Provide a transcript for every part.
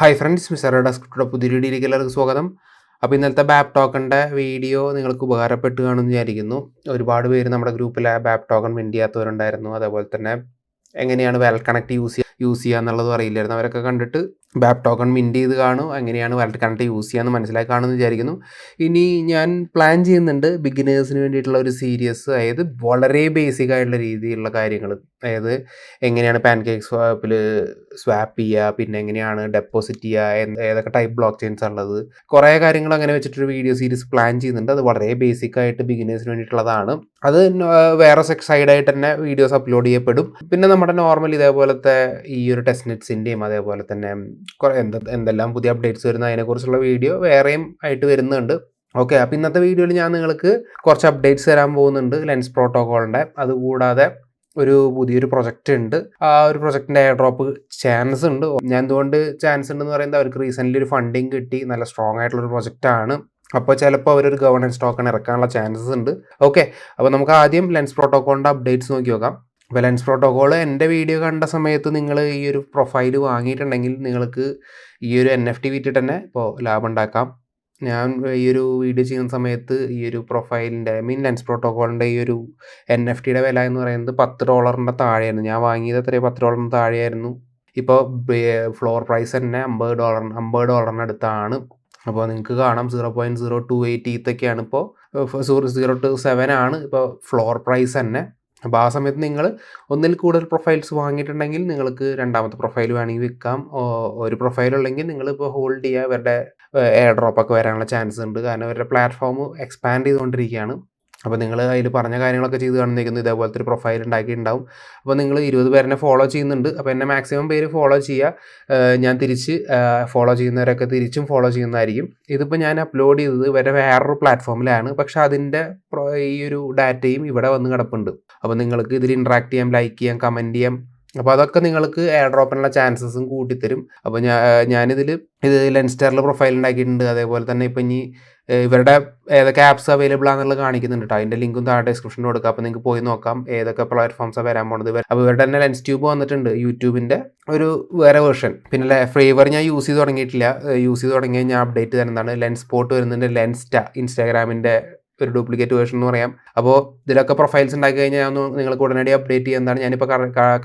Hi friends, MrRATTAR പുതിയ വീഡിയോയിലേക്ക് എല്ലാവർക്കും സ്വാഗതം. അപ്പോൾ ഇന്നലത്തെ ബാപ്പ് ടോക്കണിൻ്റെ വീഡിയോ നിങ്ങൾക്ക് ഉപകാരപ്പെട്ട് കാണുമെന്ന് വിചാരിക്കുന്നു. ഒരുപാട് പേര് നമ്മുടെ ഗ്രൂപ്പിൽ ബാപ്പ് ടോക്കൺ വിൻ ചെയ്യാത്തവരുണ്ടായിരുന്നു. അതേപോലെ തന്നെ എങ്ങനെയാണ് വാലറ്റ് കണക്ട് യൂസ് ചെയ്യുക എന്നുള്ളതും അറിയില്ലായിരുന്നു. അവരൊക്കെ കണ്ടിട്ട് ബാപ്പ് ടോക്കൺ മിൻറ്റ് ചെയ്ത് കാണും, എങ്ങനെയാണ് വാലറ്റ് കണക്ട് യൂസ് ചെയ്യാമെന്ന് മനസ്സിലാക്കി കാണുമെന്ന് വിചാരിക്കുന്നു. ഇനി ഞാൻ പ്ലാൻ ചെയ്യുന്നുണ്ട് ബിഗിനേഴ്സിന് വേണ്ടിയിട്ടുള്ള ഒരു സീരീസ്, അതായത് വളരെ ബേസിക് ആയിട്ടുള്ള രീതിയിലുള്ള കാര്യങ്ങൾ, അതായത് എങ്ങനെയാണ് പാൻകേക്ക് സ്വാപ്പ് ചെയ്യുക, പിന്നെ എങ്ങനെയാണ് ഡെപ്പോസിറ്റ് ചെയ്യുക, ഏതൊക്കെ ടൈപ്പ് ബ്ലോക്ക് ചെയിൻസ് ഉള്ളത്, കുറേ കാര്യങ്ങൾ അങ്ങനെ വെച്ചിട്ടൊരു വീഡിയോ സീരീസ് പ്ലാൻ ചെയ്യുന്നുണ്ട്. അത് വളരെ ബേസിക് ആയിട്ട് ബിഗിനേഴ്സിന് വേണ്ടിയിട്ടുള്ളതാണ്. അത് വേറെ സൈഡായിട്ട് തന്നെ വീഡിയോസ് അപ്ലോഡ് ചെയ്യപ്പെടും. പിന്നെ നമ്മുടെ നോർമൽ ഇതേപോലത്തെ ഈ ഒരു ടെസ്റ്റ് നെറ്റ്സിൻ്റെയും അതേപോലെ തന്നെ എന്തെല്ലാം പുതിയ അപ്ഡേറ്റ്സ് വരുന്ന അതിനെക്കുറിച്ചുള്ള വീഡിയോ വേറെയും ആയിട്ട് വരുന്നുണ്ട്. ഓക്കെ, അപ്പോൾ ഇന്നത്തെ വീഡിയോയിൽ ഞാൻ നിങ്ങൾക്ക് കുറച്ച് അപ്ഡേറ്റ്സ് തരാൻ പോകുന്നുണ്ട് ലെൻസ് പ്രോട്ടോക്കോളിൻ്റെ. അതുകൂടാതെ ഒരു പുതിയൊരു പ്രൊജക്റ്റ് ഉണ്ട്. ആ ഒരു പ്രൊജക്റ്റിൻ്റെ എയർ ഡ്രോപ്പ് ചാൻസ് ഉണ്ട്. ഞാൻ എന്തുകൊണ്ട് ചാൻസ് ഉണ്ടെന്ന് പറയുന്നത്, അവർക്ക് റീസെൻ്റ്ലി ഒരു ഫണ്ടിങ് കിട്ടി, നല്ല സ്ട്രോങ് ആയിട്ടുള്ളൊരു പ്രൊജക്റ്റാണ്. അപ്പോൾ ചിലപ്പോൾ അവരൊരു ഗവേണൻസ് ടോക്കൺ ഇറക്കാനുള്ള ചാൻസസ് ഉണ്ട്. ഓക്കെ, അപ്പോൾ നമുക്ക് ആദ്യം ലെൻസ് പ്രോട്ടോക്കോളിൻ്റെ അപ്ഡേറ്റ്സ് നോക്കി നോക്കാം. അപ്പോൾ ലെൻസ് പ്രോട്ടോക്കോൾ എൻ്റെ വീഡിയോ കണ്ട സമയത്ത് നിങ്ങൾ ഈ ഒരു പ്രൊഫൈൽ വാങ്ങിയിട്ടുണ്ടെങ്കിൽ നിങ്ങൾക്ക് ഈ ഒരു NFT വിറ്റിട്ട് തന്നെ ഇപ്പോൾ ലാഭം ഉണ്ടാക്കാം. ഞാൻ ഈ ഒരു വീഡിയോ ചെയ്യുന്ന സമയത്ത് ഈ ഒരു പ്രൊഫൈലിൻ്റെ ലെൻസ് പ്രോട്ടോക്കോളിൻ്റെ ഈ ഒരു NFTയുടെ വില എന്ന് പറയുന്നത് $10 താഴെയായിരുന്നു. ഞാൻ വാങ്ങിയത് എത്രയോ $10 താഴെയായിരുന്നു. ഇപ്പോൾ ഫ്ലോർ പ്രൈസ് തന്നെ $50 അടുത്താണ്. അപ്പോൾ നിങ്ങൾക്ക് കാണാം 0.028 ETH ഇപ്പോൾ 0.027 ആണ് ഇപ്പോൾ ഫ്ലോർ പ്രൈസ് തന്നെ. അപ്പോൾ ആ സമയത്ത് നിങ്ങൾ ഒന്നിൽ കൂടുതൽ പ്രൊഫൈൽസ് വാങ്ങിയിട്ടുണ്ടെങ്കിൽ നിങ്ങൾക്ക് രണ്ടാമത്തെ പ്രൊഫൈൽ വേണമെങ്കിൽ വിൽക്കാം. ഒരു പ്രൊഫൈലുള്ളെങ്കിൽ നിങ്ങളിപ്പോൾ ഹോൾഡ് ചെയ്യുക. ഇവരുടെ എയർ ഡ്രോപ്പൊക്കെ വരാനുള്ള ചാൻസ് ഉണ്ട്, കാരണം ഇവരുടെ പ്ലാറ്റ്ഫോം എക്സ്പാൻഡ് ചെയ്തുകൊണ്ടിരിക്കുകയാണ്. അപ്പോൾ നിങ്ങൾ അതിൽ പറഞ്ഞ കാര്യങ്ങളൊക്കെ ചെയ്ത് കാണുന്നിരിക്കുന്നു. ഇതേപോലത്തെ ഒരു പ്രൊഫൈൽ ഉണ്ടാക്കിയിട്ടുണ്ടാവും. അപ്പോൾ നിങ്ങൾ 20 പേരെ ഫോളോ ചെയ്യുന്നുണ്ട്. അപ്പോൾ എന്നെ മാക്സിമം പേര് ഫോളോ ചെയ്യുക. ഞാൻ തിരിച്ച് ഫോളോ ചെയ്യുന്നവരൊക്കെ തിരിച്ചും ഫോളോ ചെയ്യുന്നതായിരിക്കും. ഇതിപ്പോൾ ഞാൻ അപ്ലോഡ് ചെയ്തത് ഇവരെ വേറൊരു പ്ലാറ്റ്ഫോമിലാണ്, പക്ഷേ അതിൻ്റെ ഈ ഒരു ഡാറ്റയും ഇവിടെ വന്ന് കിടപ്പുണ്ട്. അപ്പോൾ നിങ്ങൾക്ക് ഇതിൽ ഇൻട്രാക്ട് ചെയ്യാം, ലൈക്ക് ചെയ്യാം, കമൻറ്റ് ചെയ്യാം. അപ്പോൾ അതൊക്കെ നിങ്ങൾക്ക് എയർ ഡ്രോപ്പിനുള്ള ചാൻസസും കൂട്ടിത്തരും. അപ്പോൾ ഞാനിതിൽ ലെൻസ്റ്ററിൽ പ്രൊഫൈൽ ഉണ്ടാക്കിയിട്ടുണ്ട്. അതേപോലെ തന്നെ ഇപ്പം ഇനി ഇവരുടെ ഏതൊക്കെ ആപ്സ് അവൈലബിൾ ആണെന്നുള്ളത് കാണിക്കുന്നുണ്ട് കേട്ടോ. അതിൻ്റെ ലിങ്കും താഴെ ഡിസ്ക്രിപ്ഷനിൽ കൊടുക്കാം. അപ്പോൾ നിങ്ങൾക്ക് പോയി നോക്കാം ഏതൊക്കെ പ്ലാറ്റ്ഫോംസാണ് വരാൻ പോകുന്നത്. അപ്പോൾ ഇവരുടെ തന്നെ ലെൻസ് ട്യൂബ് വന്നിട്ടുണ്ട്, യൂട്യൂബിൻ്റെ ഒരു വേറെ വേർഷൻ. പിന്നെ ഫ്ലേവർ ഞാൻ യൂസ് ചെയ്ത് തുടങ്ങിയിട്ടില്ല. യൂസ് ചെയ്ത് തുടങ്ങിയാൽ ഞാൻ അപ്ഡേറ്റ് തരുന്നതാണ്. ലെൻസ് സ്പോട്ട് വരുന്നുണ്ട്, ലെൻസ്റ്റാ ഇൻസ്റ്റാഗ്രാമിൻ്റെ ഒരു ഡ്യൂപ്ലിക്കേറ്റ് വേർഷൻ എന്ന് പറയാം. അപ്പോൾ ഇതിലൊക്കെ പ്രൊഫൈൽസ് ഉണ്ടാക്കി കഴിഞ്ഞാൽ ഞാൻ നിങ്ങൾക്ക് ഉടനടി അപ്ഡേറ്റ് ചെയ്യുന്നതാണ്. ഞാനിപ്പോൾ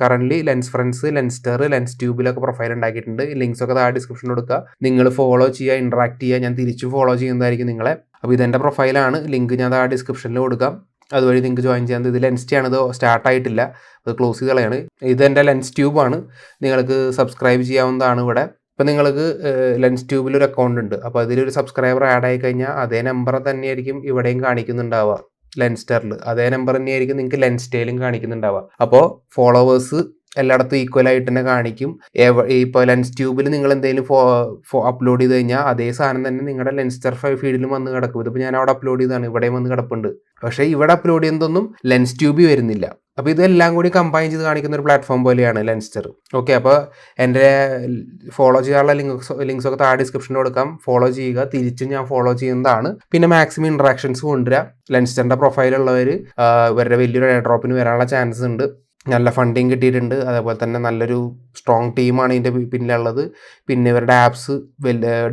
കറൻ്റ് ലെൻസ് ഫ്രണ്ട്സ്, ലെൻസ്റ്റർ, ലെൻസ് ട്യൂബിലൊക്കെ പ്രൊഫൈൽ ഉണ്ടാക്കിയിട്ടുണ്ട്. ലിങ്ക്സ് ഒക്കെ താഴെ ഡിസ്ക്രിപ്ഷനിൽ കൊടുക്കുക. നിങ്ങൾ ഫോളോ ചെയ്യുക, ഇൻട്രാക്ട് ചെയ്യുക. ഞാൻ തിരിച്ചു ഫോളോ ചെയ്യുന്നതായിരിക്കും നിങ്ങളെ. അപ്പോൾ ഇതെൻ്റെ പ്രൊഫൈലാണ്. ലിങ്ക് ഞാൻ താഴെ ഡിസ്ക്രിപ്ഷനിൽ കൊടുക്കാം. അതുവഴി നിങ്ങൾക്ക് ജോയിൻ ചെയ്യാൻ. ഇത് ലെൻസ്റ്റാണ്, ഇത് സ്റ്റാർട്ടായിട്ടില്ല, അത് ക്ലോസ് ചെയ്ത് കളയാണ്. ഇതെൻ്റെ ലെൻസ് ട്യൂബാണ്. നിങ്ങൾക്ക് സബ്സ്ക്രൈബ് ചെയ്യാവുന്നതാണ് ഇവിടെ. ഇപ്പോൾ നിങ്ങൾക്ക് ലെൻസ് ട്യൂബിലൊരു അക്കൗണ്ട് ഉണ്ട്. അപ്പോൾ അതിലൊരു സബ്സ്ക്രൈബർ ആഡ് ആയി കഴിഞ്ഞാൽ അതേ നമ്പർ തന്നെയായിരിക്കും ഇവിടെയും കാണിക്കുന്നുണ്ടാവുക. ലെൻസ്റ്ററിൽ അതേ നമ്പർ തന്നെയായിരിക്കും നിങ്ങൾക്ക് ലെൻസ്റ്റേലും കാണിക്കുന്നുണ്ടാവുക. അപ്പോൾ ഫോളോവേഴ്സ് എല്ലായിടത്തും ഈക്വൽ ആയിട്ട് തന്നെ കാണിക്കും. ഇപ്പോൾ ലെൻസ് ട്യൂബിൽ നിങ്ങൾ എന്തെങ്കിലും അപ്ലോഡ് ചെയ്ത് കഴിഞ്ഞാൽ അതേ സാധനം തന്നെ നിങ്ങളുടെ ലെൻസ്റ്റർ ഫീഡിലും വന്ന് കിടക്കും. ഇതിപ്പോൾ ഞാൻ അവിടെ അപ്ലോഡ് ചെയ്തതാണ്, ഇവിടെയും വന്ന് കിടപ്പുണ്ട്. പക്ഷേ ഇവിടെ അപ്ലോഡ് ചെയ്യുന്നതൊന്നും ലെൻസ് ട്യൂബിൽ വരുന്നില്ല. അപ്പോൾ ഇതെല്ലാം കൂടി കമ്പൈൻ ചെയ്ത് കാണിക്കുന്ന ഒരു പ്ലാറ്റ്ഫോം പോലെയാണ് ലെൻസ്റ്റർ. ഓക്കെ, അപ്പോൾ എൻ്റെ ഫോളോ ചെയ്യാനുള്ള ലിങ്ക്സ് ഒക്കെ താഴെ ഡിസ്ക്രിപ്ഷനിൽ കൊടുക്കാം. ഫോളോ ചെയ്യുക, തിരിച്ചും ഞാൻ ഫോളോ ചെയ്യുന്നതാണ്. പിന്നെ മാക്സിമം ഇൻട്രാക്ഷൻസ് കൊണ്ടുവരിക. ലെൻസ്റ്ററിൻ്റെ പ്രൊഫൈലുള്ളവർ ഇവരുടെ വലിയൊരു എയർ ഡ്രോപ്പിന് വരാനുള്ള ചാൻസസ് ഉണ്ട്. നല്ല ഫണ്ടിങ് കിട്ടിയിട്ടുണ്ട്. അതേപോലെ തന്നെ നല്ലൊരു സ്ട്രോങ് ടീമാണ് ഇതിൻ്റെ പിന്നിലുള്ളത്. പിന്നെ ഇവരുടെ ആപ്സ്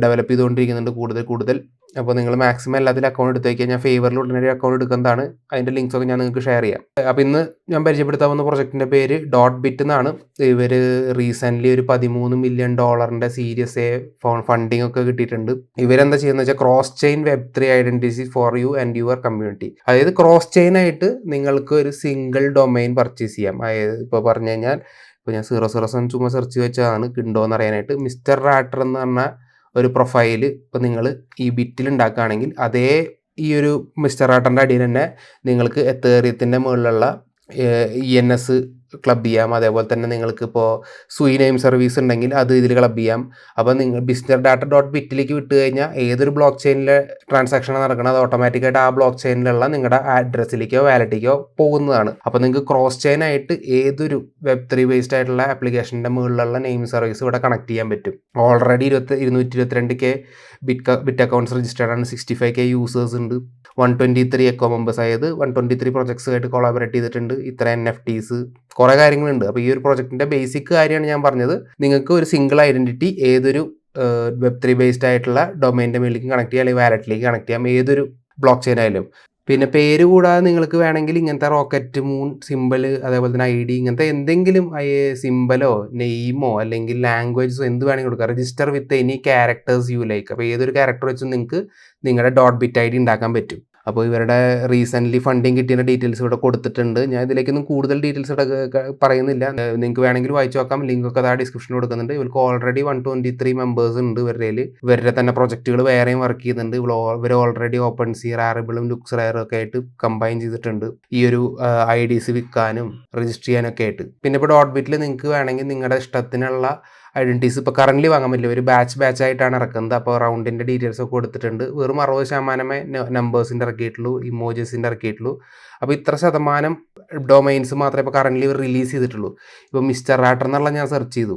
ഡെവലപ്പ് ചെയ്തുകൊണ്ടിരിക്കുന്നുണ്ട് കൂടുതൽ. അപ്പോൾ നിങ്ങൾ മാക്സിമം എല്ലാത്തിലും അക്കൗണ്ട് എടുത്ത് വയ്ക്കുക. ഞാൻ ഫേവറിൽ ഉടനടി അക്കൗണ്ട് എടുക്കുന്നതാണ്. അതിൻ്റെ ലിങ്ക്സൊക്കെ ഞാൻ നിങ്ങൾക്ക് ഷെയർ ചെയ്യാം. അപ്പോൾ ഇന്ന് ഞാൻ പരിചയപ്പെടുത്താൻ പോകുന്ന പ്രൊജക്റ്റിൻ്റെ പേര് ഡോട്ട് ബിറ്റ് എന്നാണ്. ഇവർ റീസെൻ്റ്ലി ഒരു $13 മില്യൺ സീരീസ് എ ഫണ്ടിങ് ഒക്കെ കിട്ടിയിട്ടുണ്ട്. ഇവരെന്താ ചെയ്യുന്നത് വെച്ചാൽ cross chain Web3 identity for you and your community. അതായത് ക്രോസ് ചെയിൻ ആയിട്ട് നിങ്ങൾക്ക് ഒരു സിംഗിൾ ഡൊമൈൻ പർച്ചേസ് ചെയ്യാം. അതായത് ഇപ്പോൾ പറഞ്ഞു കഴിഞ്ഞാൽ ഇപ്പോൾ ഞാൻ 007 ചുമ്മാ സെർച്ച് വെച്ചതാണ് ഉണ്ടോയെന്ന് അറിയാനായിട്ട്. MrRATTAR എന്ന് പറഞ്ഞ ഒരു പ്രൊഫൈൽ ഇപ്പോൾ നിങ്ങൾ ഈ ബിറ്റിൽ ഉണ്ടാക്കുകയാണെങ്കിൽ അതേ ഈ ഒരു MrRATTARൻ്റെ അടിയിൽ തന്നെ നിങ്ങൾക്ക് എത്തേറിയത്തിൻ്റെ മുകളിലുള്ള ENS ക്ലബ് ചെയ്യാം. അതേപോലെ തന്നെ നിങ്ങൾക്ക് ഇപ്പോൾ സൂയി നെയിം സർവീസ് ഉണ്ടെങ്കിൽ അത് ഇതിൽ ക്ലബ് ചെയ്യാം. അപ്പോൾ നിങ്ങൾ MrRATTAR.bit വിട്ട് കഴിഞ്ഞാൽ ഏതൊരു ബ്ലോക്ക് ചെയിനിലെ ട്രാൻസാക്ഷൻ നടക്കണം, അത് ഓട്ടോമാറ്റിക്കായിട്ട് ആ ബ്ലോക്ക് ചെയിനിലുള്ള നിങ്ങളുടെ അഡ്രസ്സിലേക്കോ വാലറ്റിലേക്കോ പോകുന്നതാണ്. അപ്പോൾ നിങ്ങൾക്ക് ക്രോസ് ചെയിൻ ആയിട്ട് ഏതൊരു Web3 ബേസ്ഡ് ആയിട്ടുള്ള ആപ്ലിക്കേഷൻ്റെ മുകളിലുള്ള നെയിം സർവീസ് ഇവിടെ കണക്ട് ചെയ്യാൻ പറ്റും. Already 222K bit accounts registered ആണ്. 65K യൂസേഴ്സ് ഉണ്ട്. 123 എക്കോ മെമ്പേഴ്സ്, അതായത് 123 പ്രൊജക്ട്സുമായിട്ട് കൊളാബറേറ്റ് ചെയ്തിട്ടുണ്ട്. ഇത്ര NFTs, കുറേ കാര്യങ്ങളുണ്ട്. അപ്പോൾ ഈ ഒരു പ്രൊജക്റ്റിൻ്റെ ബേസിക് കാര്യമാണ് ഞാൻ പറഞ്ഞത്. നിങ്ങൾക്ക് ഒരു സിംഗിൾ ഐഡൻറ്റിറ്റി ഏതൊരു Web3 ബേസ്ഡ് ആയിട്ടുള്ള ഡൊമൈൻ്റെ മേലേക്ക് കണക്ട് ചെയ്യാം, അല്ലെങ്കിൽ വാലറ്റിലേക്ക് കണക്ട് ചെയ്യാം, ഏതൊരു ബ്ലോക്ക് ചെയിൻ ആയാലും. പിന്നെ പേര് കൂടാതെ നിങ്ങൾക്ക് വേണമെങ്കിൽ ഇങ്ങനത്തെ റോക്കറ്റ് മൂൺ സിമ്പൽ, അതേപോലെ തന്നെ ID, ഇങ്ങനത്തെ എന്തെങ്കിലും സിമ്പലോ നെയിമോ അല്ലെങ്കിൽ ലാംഗ്വേജസോ എന്ത് വേണമെങ്കിൽ കൊടുക്കാം. Register with any characters you like. അപ്പോൾ ഏതൊരു ക്യാരക്ടർ വെച്ചും നിങ്ങൾക്ക് നിങ്ങളുടെ .bit ഉണ്ടാക്കാൻ പറ്റും. അപ്പോൾ ഇവരുടെ റീസെൻ്റ്ലി ഫണ്ടിങ് കിട്ടിയ ഡീറ്റെയിൽസ് ഇവിടെ കൊടുത്തിട്ടുണ്ട്. ഞാൻ ഇതിലേക്കൊന്നും കൂടുതൽ ഡീറ്റെയിൽസ് ഇവിടെ പറയുന്നില്ല. നിങ്ങൾക്ക് വേണമെങ്കിൽ വായിച്ചു നോക്കാം. ലിങ്കൊക്കെ അതാ ഡിസ്ക്രിപ്ഷനിൽ കൊടുക്കുന്നുണ്ട്. ഇവർക്ക് ഓൾറെഡി 123 മെമ്പേഴ്സ് ഉണ്ട് ഇവരുടെ തന്നെ പ്രൊജക്റ്റുകൾ വേറെയും വർക്ക് ചെയ്യുന്നുണ്ട്. ഇവർ ഓൾറെഡി ഓപ്പൺ സീ, റാറിബിളും ലുക്സ് റയറും ഒക്കെ ആയിട്ട് കമ്പൈൻ ചെയ്തിട്ടുണ്ട് ഈ ഒരു IDs വിൽക്കാനും രജിസ്റ്റർ ചെയ്യാനൊക്കെ ആയിട്ട്. പിന്നെ ഇപ്പോൾ .bitൽ നിങ്ങൾക്ക് വേണമെങ്കിൽ നിങ്ങളുടെ ഇഷ്ടത്തിനുള്ള ഐഡൻറ്റിറ്റീസ് ഇപ്പോൾ കറൻ്റ് വാങ്ങാൻ പറ്റില്ല. ഒരു ബാച്ച് ആയിട്ടാണ് ഇറക്കുന്നത്. അപ്പോൾ റൗണ്ടിൻ്റെ ഡീറ്റെയിൽസ് ഒക്കെ കൊടുത്തിട്ടുണ്ട്. വെറും 60% നമ്പേഴ്സിൻ്റെ ഇറക്കിയിട്ടുള്ളൂ, ഇമോജസിൻ്റെ ഇറക്കിയിട്ടുള്ളൂ. അപ്പോൾ ഇത്ര ശതമാനം ഡൊമൈൻസ് മാത്രമേ ഇപ്പോൾ കറൻ്റ് ഇവർ റിലീസ് ചെയ്തിട്ടുള്ളൂ. ഇപ്പോൾ MrRATTAR എന്നുള്ള ഞാൻ സെർച്ച് ചെയ്ത്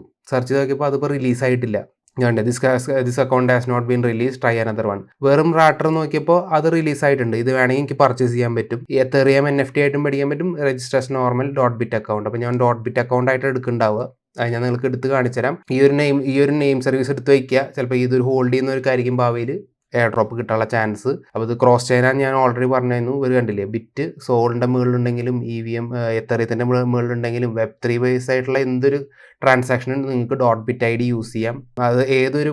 നോക്കിയപ്പോൾ അതിപ്പോൾ റിലീസായിട്ടില്ല. ഞാൻ this account has not been release, try another one. വെറും റാട്ടർ നോക്കിയപ്പോൾ അത് റിലീസായിട്ടുണ്ട്. ഇത് വേണമെങ്കിൽ എനിക്ക് പർച്ചേസ് ചെയ്യാൻ പറ്റും. എത്തേറിയം NFT ആയിട്ടും പഠിക്കാൻ പറ്റും. Registration normal .bit account. അപ്പോൾ ഞാൻ .bit അക്കൗണ്ട് ആയിട്ട് എടുക്കുന്നുണ്ടാവുക. അത് ഞാൻ നിങ്ങൾക്ക് എടുത്ത് കാണിച്ചു തരാം. ഈ ഒരു നെയിം സർവീസ് എടുത്ത് വയ്ക്കുക. ചിലപ്പോൾ ഇതൊരു ഹോൾഡ് ചെയ്യുന്ന ഒരു കാര്യമായിരിക്കും ഭാവിയിൽ എയർഡ്രോപ്പ് കിട്ടാനുള്ള ചാൻസ്. അപ്പോൾ ഇത് ക്രോസ് ചെയ്യാൻ ഞാൻ ഓൾറെഡി പറഞ്ഞിരുന്നു. ഒരു കണ്ടില്ലേ, ബിറ്റ് സോളിൻ്റെ മുകളിലുണ്ടെങ്കിലും EVM എത്തറിയത്തിൻ്റെ മുകളിലുണ്ടെങ്കിലും Web3 ബേസ് ആയിട്ടുള്ള എന്തൊരു ട്രാൻസാക്ഷനും നിങ്ങൾക്ക് .bit ID യൂസ് ചെയ്യാം. അത് ഏതൊരു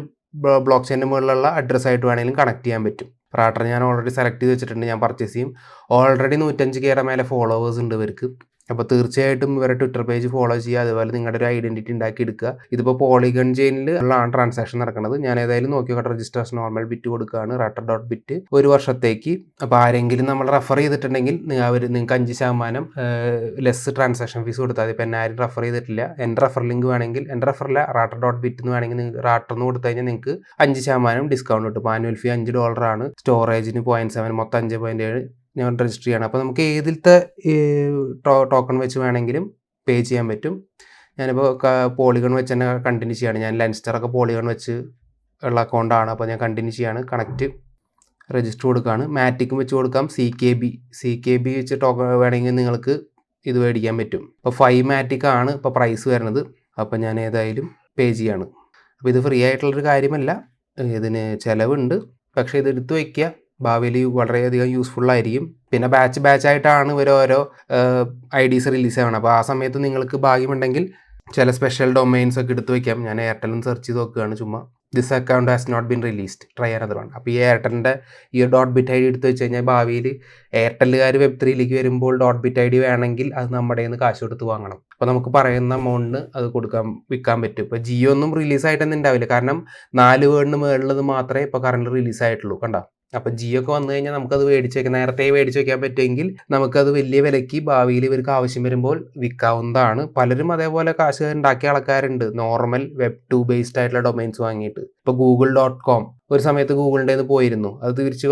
ബ്ലോക്ക് ചെയിൻ്റെ മുകളിലുള്ള അഡ്രസ്സ് ആയിട്ട് വേണമെങ്കിലും കണക്ട് ചെയ്യാൻ പറ്റും. റാട്ടർ ഞാൻ ഓൾറെഡി സെലക്ട് ചെയ്ത് വെച്ചിട്ടുണ്ട്. ഞാൻ പർച്ചേസ് ചെയ്യും. ഓൾറെഡി 105K മേലെ ഫോളോവേഴ്സ് ഉണ്ട് ഇവർക്ക്. അപ്പോൾ തീർച്ചയായിട്ടും ഇവരുടെ ട്വിറ്റർ പേജ് ഫോളോ ചെയ്യുക. അതുപോലെ നിങ്ങളുടെ ഒരു ഐഡൻറ്റിറ്റി ഉണ്ടാക്കി എടുക്കുക. ഇതിപ്പോൾ പോളിഗൺ ചെയിനിൽ ഉള്ളതാണ് ട്രാൻസാക്ഷൻ നടക്കുന്നത്. ഞാൻ ഏതായാലും നോക്കിയോട്ടെ, രജിസ്ട്രേഷൻ നോർമൽ ബിറ്റ് കൊടുക്കുകയാണ്, റാട്ടർ.bit 1 വർഷത്തേക്ക്. അപ്പോൾ ആരെങ്കിലും നമ്മൾ റെഫർ ചെയ്തിട്ടുണ്ടെങ്കിൽ നിങ്ങൾക്ക് 5% ലെസ് ട്രാൻസാക്ഷൻ ഫീസ് കൊടുത്താൽ മതി. ഇപ്പോൾ എന്നെ ആരും റെഫർ ചെയ്തിട്ടില്ല. എൻ്റെ റെഫർ ലിങ്ക് വേണമെങ്കിൽ, എൻ്റെ റെഫറില്ല റാട്ടർ.bit എന്ന് വേണമെങ്കിൽ നിങ്ങൾക്ക് റാട്ടർന്ന് കൊടുത്തു കഴിഞ്ഞാൽ നിങ്ങൾക്ക് 5% ഡിസ്കൗണ്ട് കിട്ടും. ആനുവൽ ഫീ $5 ആണ്. സ്റ്റോറേജിന് 0.7, മൊത്തം 5.7 ഞാൻ രജിസ്റ്റർ ചെയ്യണം. അപ്പോൾ നമുക്ക് ഏതിലത്തെ ടോക്കൺ വെച്ച് വേണമെങ്കിലും പേ ചെയ്യാൻ പറ്റും. ഞാനിപ്പോൾ പോളിഗൺ വെച്ച് തന്നെ കണ്ടിന്യൂ ചെയ്യാണ്. ഞാൻ ലെൻസ്റ്ററൊക്കെ പോളിഗൺ വെച്ച് ഉള്ള അക്കൗണ്ടാണ്. അപ്പോൾ ഞാൻ കണക്റ്റ് രജിസ്റ്റർ കൊടുക്കുകയാണ്. മാറ്റിക്കും വെച്ച് കൊടുക്കാം. CKB വെച്ച് ടോക്കൺ വേണമെങ്കിൽ നിങ്ങൾക്ക് ഇത് മേടിക്കാൻ പറ്റും. അപ്പോൾ 5 മാറ്റിക് ആണ് ഇപ്പോൾ പ്രൈസ് വരുന്നത്. അപ്പോൾ ഞാൻ ഏതായാലും പേ ചെയ്യാണ്. അപ്പോൾ ഇത് ഫ്രീ ആയിട്ടുള്ളൊരു കാര്യമല്ല, ഇതിന് ചിലവുണ്ട്. പക്ഷേ ഇത് എടുത്ത് വയ്ക്കുക, ഭാവിയിൽ വളരെയധികം യൂസ്ഫുള്ളായിരിക്കും. പിന്നെ ബാച്ച് ആയിട്ടാണ് ഇവർ ഓരോ IDs റിലീസ് ആവണം. അപ്പോൾ ആ സമയത്ത് നിങ്ങൾക്ക് ഭാഗ്യമുണ്ടെങ്കിൽ ചില സ്പെഷ്യൽ ഡൊമൈൻസ് ഒക്കെ എടുത്ത് വയ്ക്കാം. ഞാൻ എയർടെലും സെർച്ച് ചെയ്ത് നോക്കുകയാണ് ചുമ്മാ. This account has not been released, try another one. അപ്പോൾ ഈ എയർടെലിൻ്റെ ഈ .bit ID എടുത്ത് വെച്ച് കഴിഞ്ഞാൽ ഭാവിയിൽ എയർടെല്ലുകാർ Web3ലേക്ക് വരുമ്പോൾ .bit ID വേണമെങ്കിൽ അത് നമ്മുടെ കയ്യിൽ നിന്ന് കാശ് കൊടുത്ത് വാങ്ങണം. അപ്പോൾ നമുക്ക് പറയുന്ന എമൗണ്ടിന് അത് വിൽക്കാൻ പറ്റും. ഇപ്പോൾ ജിയോ ഒന്നും റിലീസായിട്ടൊന്നും ഉണ്ടാവില്ല. കാരണം 4 വേർഡിന് മുകളിലത് മാത്രമേ ഇപ്പോൾ കറണ്ട് റിലീസായിട്ടുള്ളൂ. കണ്ടോ? അപ്പോൾ ജിയോ ഒക്കെ വന്നു കഴിഞ്ഞാൽ നമുക്കത് നേരത്തെ മേടിച്ച് വയ്ക്കാൻ പറ്റുമെങ്കിൽ നമുക്കത് വലിയ വിലയ്ക്ക് ഭാവിയിൽ ഇവർക്ക് ആവശ്യം വരുമ്പോൾ വിൽക്കാവുന്നതാണ്. പലരും അതേപോലെ കാശ് ഉണ്ടാക്കിയ ആൾക്കാരുണ്ട്, നോർമൽ Web2 ബേസ്ഡ് ആയിട്ടുള്ള ഡൊമൈൻസ് വാങ്ങിയിട്ട്. ഇപ്പോൾ google.com ഒരു സമയത്ത് ഗൂഗിളിൻ്റെ നിന്ന് പോയിരുന്നു, അത് തിരിച്ച്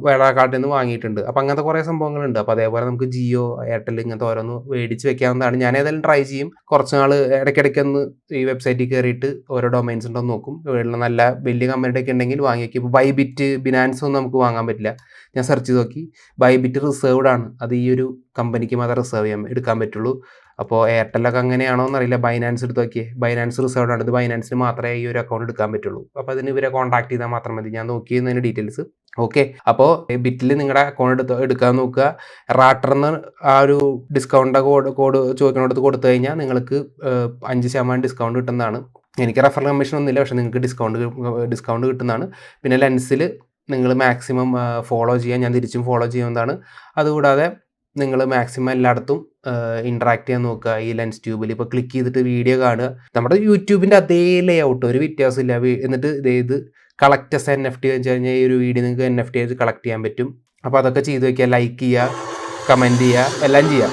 വേറെ കാർഡിൽ നിന്ന് വാങ്ങിയിട്ടുണ്ട്. അപ്പോൾ അങ്ങനത്തെ കുറേ സംഭവങ്ങളുണ്ട്. അപ്പോൾ അതേപോലെ നമുക്ക് ജിയോ, എയർടെൽ ഇങ്ങനത്തെ ഓരോന്ന് മേടിച്ച് വെക്കാവുന്നതാണ്. ഞാൻ ഏതായാലും ട്രൈ ചെയ്യും. കുറച്ച് നാൾ ഇടയ്ക്കിടയ്ക്കൊന്ന് ഈ വെബ്സൈറ്റിൽ കയറിയിട്ട് ഓരോ ഡൊമൈൻസ് ഉണ്ടോ നോക്കും. ഇവിടെ നല്ല വലിയ കമ്പനിയുടെ ഒക്കെ ഉണ്ടെങ്കിൽ വാങ്ങി വയ്ക്കും. ഇപ്പോൾ ബൈബിറ്റ്, ബിനാൻസ് ഒന്നും നമുക്ക് വാങ്ങാൻ പറ്റില്ല. ഞാൻ സെർച്ച് ചെയ്ത് നോക്കി, ബൈബിറ്റ് റിസർവ്ഡ് ആണ്. അത് ഈ ഒരു കമ്പനിക്ക് മാത്രമേ എടുക്കാൻ പറ്റുള്ളൂ. അപ്പോൾ എയർടെല്ലൊക്കെ അങ്ങനെയാണോ എന്നറിയില്ല. ബൈനാൻസ് എടുത്ത് നോക്കിയേ, ബൈനാൻസ് റിസർവ്ഡ് ആണ്. ഇത് ബൈനാൻസിന് മാത്രമേ ഈ ഒരു അക്കൗണ്ട് എടുക്കാൻ പറ്റുള്ളൂ. അപ്പോൾ അതിന് ഇവരെ കോൺടാക്ട് ചെയ്താൽ മാത്രം മതി. ഞാൻ നോക്കിയതിന് ഡീറ്റെയിൽസ്. ഓക്കെ, അപ്പോൾ ബിറ്റിൽ നിങ്ങളുടെ അക്കൗണ്ട് എടുക്കാൻ നോക്കുക. റാട്ടറിന് ആ ഒരു ഡിസ്കൗണ്ട് കോഡ് ചോദിക്കുന്നിടത്ത് കൊടുത്തു കഴിഞ്ഞാൽ നിങ്ങൾക്ക് 5% ഡിസ്കൗണ്ട് കിട്ടുന്നതാണ്. എനിക്ക് റെഫറൽ കമ്മീഷൻ ഒന്നുമില്ല, പക്ഷേ നിങ്ങൾക്ക് ഡിസ്കൗണ്ട് കിട്ടുന്നതാണ്. പിന്നെ ലെൻസിൽ നിങ്ങൾ മാക്സിമം ഫോളോ ചെയ്യാൻ, ഞാൻ തിരിച്ചും ഫോളോ ചെയ്യുന്നതാണ്. അതുകൂടാതെ നിങ്ങൾ മാക്സിമം എല്ലായിടത്തും ഇൻട്രാക്ട് ചെയ്യാൻ നോക്കുക. ഈ ലെൻസ് ട്യൂബിൽ ഇപ്പോൾ ക്ലിക്ക് ചെയ്തിട്ട് വീഡിയോ കാണുക. നമ്മുടെ യൂട്യൂബിൻ്റെ അതേ ലേ ഔട്ട്, ഒരു വ്യത്യാസമില്ല. എന്നിട്ട് ഇത് കളക്റ്റസ് NFT വെച്ച് കഴിഞ്ഞാൽ ഈ ഒരു വീഡിയോ നിങ്ങൾക്ക് NFT ആയിട്ട് കളക്ട് ചെയ്യാൻ പറ്റും. അപ്പോൾ അതൊക്കെ ചെയ്ത് വയ്ക്കുക, ലൈക്ക് ചെയ്യുക, കമൻറ്റ് ചെയ്യുക, എല്ലാം ചെയ്യാം.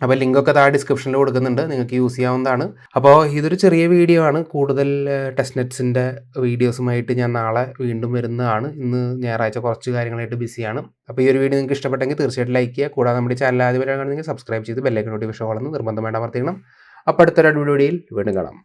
അപ്പോൾ ലിങ്കൊക്കെ താഴെ ഡിസ്ക്രിപ്ഷനിൽ കൊടുക്കുന്നുണ്ട്, നിങ്ങൾക്ക് യൂസ് ചെയ്യാവുന്നതാണ്. അപ്പോൾ ഇതൊരു ചെറിയ വീഡിയോ ആണ്. കൂടുതൽ ടെസ്റ്റ് നെറ്റ്സിൻ്റെ വീഡിയോസുമായിട്ട് ഞാൻ നാളെ വീണ്ടും വരുന്നതാണ്. ഇന്ന് ഞായറാഴ്ച കുറച്ച് കാര്യങ്ങളായിട്ട് ബിസിയാണ്. അപ്പോൾ ഈ ഒരു വീഡിയോ നിങ്ങൾക്ക് ഇഷ്ടപ്പെട്ടെങ്കിൽ തീർച്ചയായിട്ടും ലൈക്ക് ചെയ്യുക. കൂടാതെ നമ്മുടെ ചാനൽ ആദ്യമായിട്ടാണെങ്കിൽ സബ്സ്ക്രൈബ് ചെയ്ത് ബെല്ലൈക്കൺ നോട്ടിഫിക്കേഷൻ ഓളെന്ന് നിർബന്ധമായിട്ട് അമർത്തിക്കണം. അപ്പോൾ അടുത്തൊരു വീഡിയോയിൽ വീണ്ടും കാണാം.